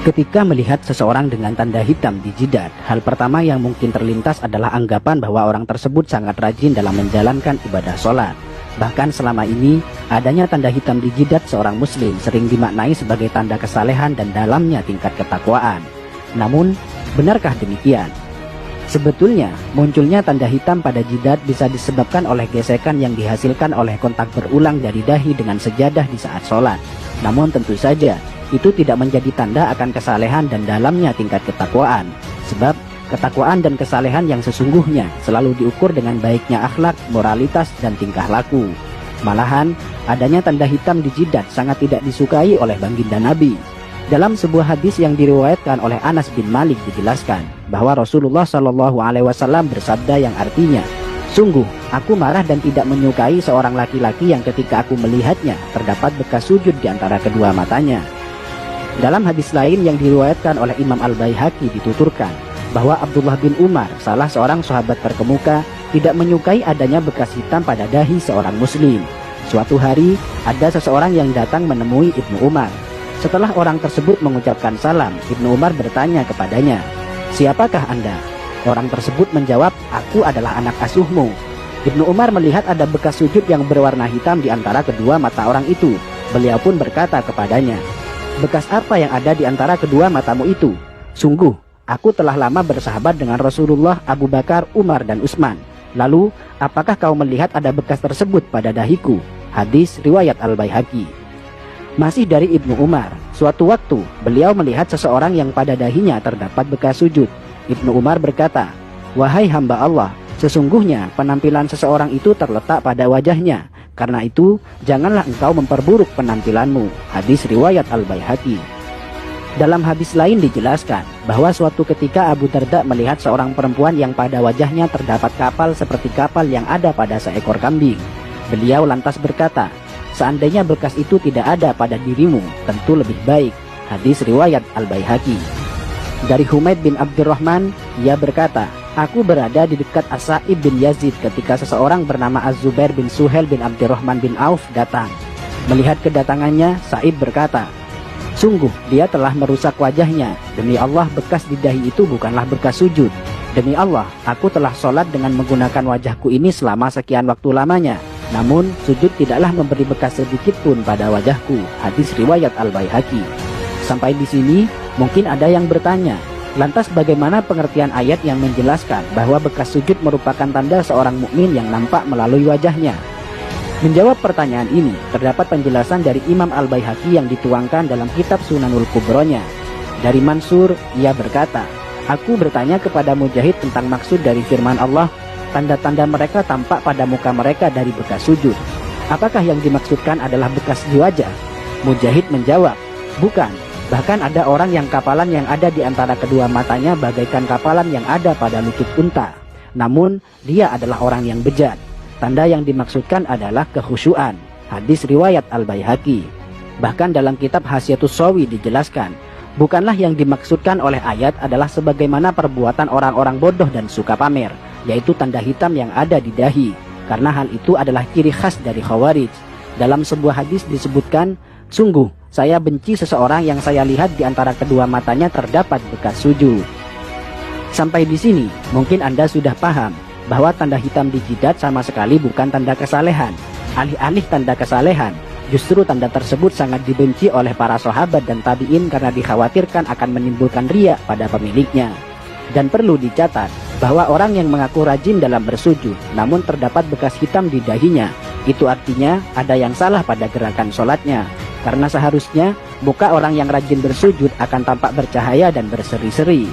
Ketika melihat seseorang dengan tanda hitam di jidat, hal pertama yang mungkin terlintas adalah anggapan bahwa orang tersebut sangat rajin dalam menjalankan ibadah sholat. Bahkan selama ini, adanya tanda hitam di jidat seorang muslim sering dimaknai sebagai tanda kesalehan dan dalamnya tingkat ketakwaan. Namun, benarkah demikian? Sebetulnya, munculnya tanda hitam pada jidat bisa disebabkan oleh gesekan yang dihasilkan oleh kontak berulang dari dahi dengan sejadah di saat sholat. Namun tentu saja, itu tidak menjadi tanda akan kesalehan dan dalamnya tingkat ketakwaan. Sebab, ketakwaan dan kesalehan yang sesungguhnya selalu diukur dengan baiknya akhlak, moralitas, dan tingkah laku. Malahan, adanya tanda hitam di jidat sangat tidak disukai oleh baginda Nabi. Dalam sebuah hadis yang diriwayatkan oleh Anas bin Malik dijelaskan bahwa Rasulullah SAW bersabda yang artinya, "Sungguh, aku marah dan tidak menyukai seorang laki-laki yang ketika aku melihatnya terdapat bekas sujud di antara kedua matanya." Dalam hadis lain yang diriwayatkan oleh Imam Al-Baihaqi dituturkan bahwa Abdullah bin Umar, salah seorang sahabat terkemuka, tidak menyukai adanya bekas hitam pada dahi seorang muslim. Suatu hari, ada seseorang yang datang menemui Ibnu Umar. Setelah orang tersebut mengucapkan salam, Ibnu Umar bertanya kepadanya, "Siapakah Anda?" Orang tersebut menjawab, "Aku adalah anak asuhmu." Ibnu Umar melihat ada bekas sujud yang berwarna hitam di antara kedua mata orang itu. Beliau pun berkata kepadanya, "Bekas apa yang ada di antara kedua matamu itu?" "Sungguh, aku telah lama bersahabat dengan Rasulullah, Abu Bakar, Umar, dan Utsman. Lalu, apakah kau melihat ada bekas tersebut pada dahiku?" Hadis riwayat Al-Baihaqi. Masih dari Ibnu Umar, suatu waktu beliau melihat seseorang yang pada dahinya terdapat bekas sujud. Ibnu Umar berkata, "Wahai hamba Allah, sesungguhnya penampilan seseorang itu terletak pada wajahnya. Karena itu, janganlah engkau memperburuk penampilanmu." Hadis riwayat Al-Baihaqi. Dalam hadis lain dijelaskan bahwa suatu ketika Abu Darda melihat seorang perempuan yang pada wajahnya terdapat kapal seperti kapal yang ada pada seekor kambing. Beliau lantas berkata, "Seandainya bekas itu tidak ada pada dirimu, tentu lebih baik." Hadis riwayat Al-Baihaqi. Dari Humaid bin Abdurrahman, ia berkata, "Aku berada di dekat As-Sa'ib bin Yazid ketika seseorang bernama Az-Zubair bin Suhail bin Abdurrahman bin Auf datang. Melihat kedatangannya, Sa'ib berkata, 'Sungguh dia telah merusak wajahnya. Demi Allah, bekas di dahi itu bukanlah bekas sujud. Demi Allah, aku telah sholat dengan menggunakan wajahku ini selama sekian waktu lamanya. Namun, sujud tidaklah memberi bekas sedikit pun pada wajahku.' Hadis riwayat Al-Baihaqi. Sampai di sini, mungkin ada yang bertanya, lantas bagaimana pengertian ayat yang menjelaskan bahwa bekas sujud merupakan tanda seorang mukmin yang nampak melalui wajahnya? Menjawab pertanyaan ini, terdapat penjelasan dari Imam Al-Baihaqi yang dituangkan dalam kitab Sunanul Kubronya. Dari Mansur, ia berkata, "Aku bertanya kepada Mujahid tentang maksud dari firman Allah, tanda-tanda mereka tampak pada muka mereka dari bekas sujud. Apakah yang dimaksudkan adalah bekas di wajah?" Mujahid menjawab, "Bukan. Bahkan ada orang yang kapalan yang ada di antara kedua matanya bagaikan kapalan yang ada pada lutut unta. Namun, dia adalah orang yang bejat. Tanda yang dimaksudkan adalah kekhusyuan." Hadis riwayat Al-Baihaqi. Bahkan dalam kitab Hasyiatus Shawi dijelaskan, bukanlah yang dimaksudkan oleh ayat adalah sebagaimana perbuatan orang-orang bodoh dan suka pamer, yaitu tanda hitam yang ada di dahi, karena hal itu adalah ciri khas dari Khawarij. Dalam sebuah hadis disebutkan, "Sungguh, saya benci seseorang yang saya lihat di antara kedua matanya terdapat bekas sujud." Sampai di sini, mungkin Anda sudah paham bahwa tanda hitam di jidat sama sekali bukan tanda kesalehan. Alih-alih tanda kesalehan, justru tanda tersebut sangat dibenci oleh para sahabat dan tabi'in karena dikhawatirkan akan menimbulkan riya pada pemiliknya. Dan perlu dicatat bahwa orang yang mengaku rajin dalam bersujud namun terdapat bekas hitam di dahinya, itu artinya ada yang salah pada gerakan sholatnya. Karena seharusnya muka orang yang rajin bersujud akan tampak bercahaya dan berseri-seri,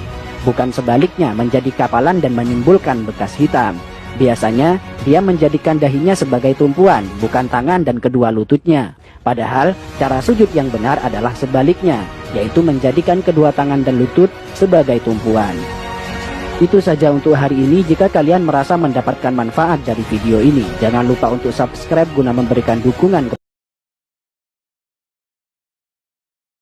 bukan sebaliknya menjadi kapalan dan menimbulkan bekas hitam. Biasanya dia menjadikan dahinya sebagai tumpuan, bukan tangan dan kedua lututnya. Padahal cara sujud yang benar adalah sebaliknya, yaitu menjadikan kedua tangan dan lutut sebagai tumpuan. Itu saja untuk hari ini. Jika kalian merasa mendapatkan manfaat dari video ini, jangan lupa untuk subscribe guna memberikan dukungan